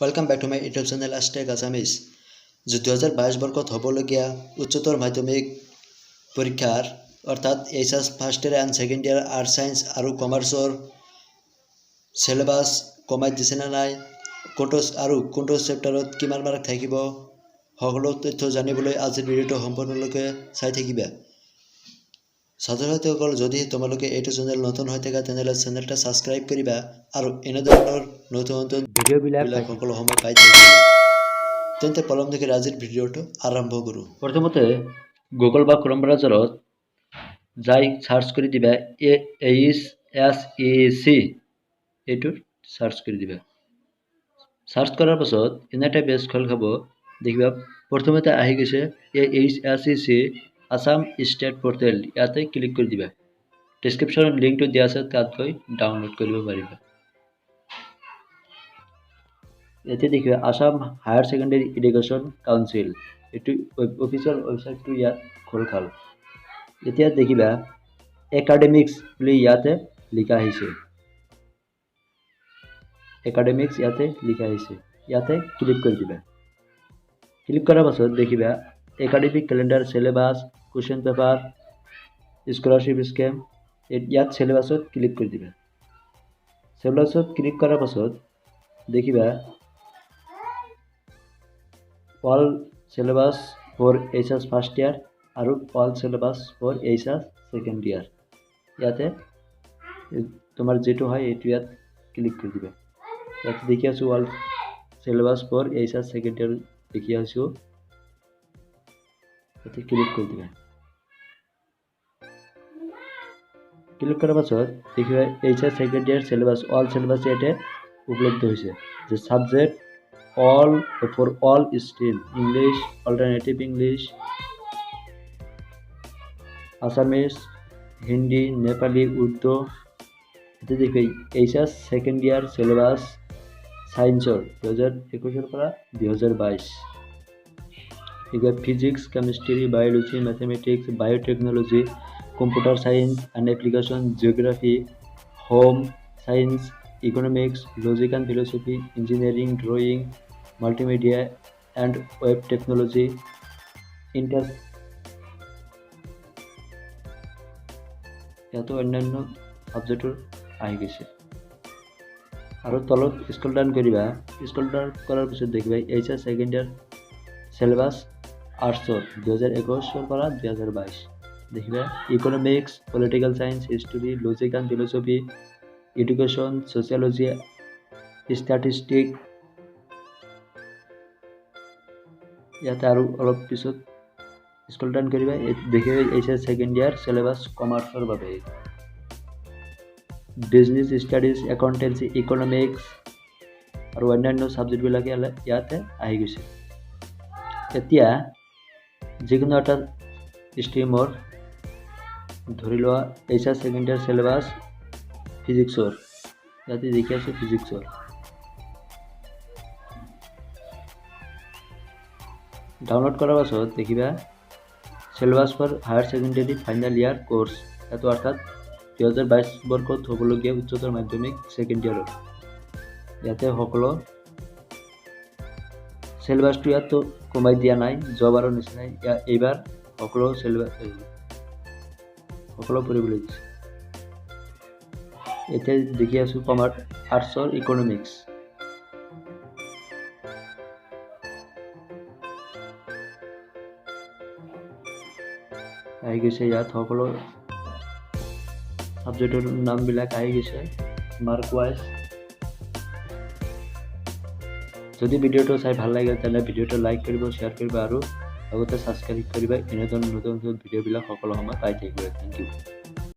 Welcome back to my YouTube channel Hashtag Assamese. 2022 বৰ্ষত হ'বলগীয়া উচ্চতৰ মাধ্যমিক পৰীক্ষাৰ অৰ্থাৎ HS first year and second year arts science আৰু কমাৰ্চৰ সিলেবাস কমাই দিছে না নাই, কোনটো চেপ্টাৰত কিমান মাৰ্ক থাকিব, সকলো তথ্য জানিবলৈ আজিৰ ভিডিঅ'টো সম্পূৰ্ণলৈকে চাই থাকিবা। ছাত্ৰ-ছাত্ৰীসকল, যদি তোমালোকে এইটো চেনেল নতুন হৈ থাকা তেনেহ'লে চেনেলটা সাবস্ক্ৰাইব কৰিবা আৰু এনে ধৰণৰ নতুন ভিডিঅ'বিলাক সকলো সময় পাই থাকিবা। তেন্তে পলম নকৰি আজিৰ ভিডিঅ'টো আৰম্ভ কৰোঁ। প্ৰথমতে গুগল বা ক্ৰম ব্ৰাউজাৰত যাই সাৰ্চ কৰি দিবা AHSEC, এইটো সাৰ্চ কৰি দিবা। সাৰ্চ কৰাৰ পাছত এনে এটা পেজ খোল খাব, দেখিবা প্ৰথমতে আহি গৈছে AHSEC আসাম ষ্টেট পৰ্টেল, ইয়াতে ক্লিক কৰি দিবা। ডেছক্ৰিপশ্যনত লিংকটো দিয়া আছে, তাত গৈ ডাউনলোড কৰিব পাৰিবা। ইয়াতে দেখিবা Assam higher secondary education council, এইটো অফিচিয়েল ৱেবছাইটটো ইয়াত খোল খাল। এতিয়া দেখিবা একাডেমিক্স বুলি ইয়াতে লিখা আহিছে, একাডেমিক্স ইয়াতে লিখা আহিছে, ইয়াতে ক্লিক কৰি দিবা। ক্লিক কৰাৰ পাছত দেখিবা academic calendar, syllabus, question paper, scholarship scheme, ইয়াত সিলেবাসত ক্লিক কৰি দিবা। সিলেবাসত ক্লিক কৰাৰ পাছত দেখিবা all syllabus for HS first year আৰু all syllabus for HS second year, ইয়াতে তোমাৰ যেটো হয় এইটো ইয়াত ক্লিক কৰি দিবা। ইয়াতে দেখি আছো all syllabus for HS second year দেখি আছো, ইয়াতে ক্লিক কৰি দিবা। ক্লিক কৰাৰ পাছত দেখিবা HS second year syllabus all syllabus ইয়াতে উপলব্ধ হৈছে, যে subject all for all stream, English, alternative English, Assamese, Hindi, Nepali, Urdu। এতে দেখবে এইচএছ ছেকেণ্ড ইয়াৰ সিলেবাস সায়েন্সৰ 2021 পৰা 2022, এগুলো physics, chemistry, biology, mathematics, biotechnology, computer science and application, geography, home science, economics, logic and philosophy, engineering, drawing, multimedia and web technology, ইয়াতো অন্যান্য সাবজেক্টৰ আহি গৈছে। আৰু তলত স্ক্ৰল ডাউন কৰিবা, স্ক্ৰল ডাউন কৰাৰ পিছত দেখিবা এইচএছ ছেকেণ্ড ইয়াৰ সিলেবাস আৰ্টছৰ 2021 পৰা 2022, দেখিবা economics, political science, হিস্ট্ৰি, logic and philosophy, education, sociology, statistic. ইয়াতে আৰু অলপ পিছত স্ক্ৰল ডাউন কৰিবা, দেখিবা এইচএছ ছেকেণ্ড ইয়াৰ সিলেবাস কমাৰ্চৰ বাবে বিজনেছ ষ্টাডিজ, একাউণ্টেঞ্চি, ইকনমিক্স আৰু অন্যান্য ছাবজেক্টবিলাকে ইয়াতে আহি গৈছে। এতিয়া যিকোনো এটা ষ্ট্ৰীমৰ ধৰি লোৱা এইচএছ ছেকেণ্ড ইয়াৰ সিলেবাস ফিজিক্সৰ, ইয়াতে দেখি আছো ফিজিক্সৰ। ডাউনলোড কৰাৰ পাছত দেখিবা syllabus for higher secondary final year course, ইয়াত অৰ্থাৎ 2022 বৰ্ষত হ'বলগীয়া উচ্চতৰ মাধ্যমিক ছেকেণ্ড ইয়াৰৰ, ইয়াতে সকলো সিলেবাসটো ইয়াতো কমাই দিয়া নাই, যোৱাবাৰৰ নিচিনাই এইবাৰ সকলো সিলেবাস সকলো পঢ়িবলৈ দিছে। এতিয়া দেখি আছো কমাৰ্চ আৰ্টছৰ ইকনমিক্স, আহি গৈছে, ইয়াত সকলো সাবজেক্টৰ নামবিলাক আহি গৈছে মাৰ্ক ৱাইজ। যদি ভিডিঅ'টো চাই ভাল লাগে তেন্তে ভিডিঅ'টো লাইক কৰিব, শ্বেয়াৰ কৰিব আৰু লগতে ছাবস্ক্ৰাইব কৰিবা। এনেধৰণৰ নতুন ভিডিঅ'বিলাক সকলো সময় পাই থাকিব। Thank U.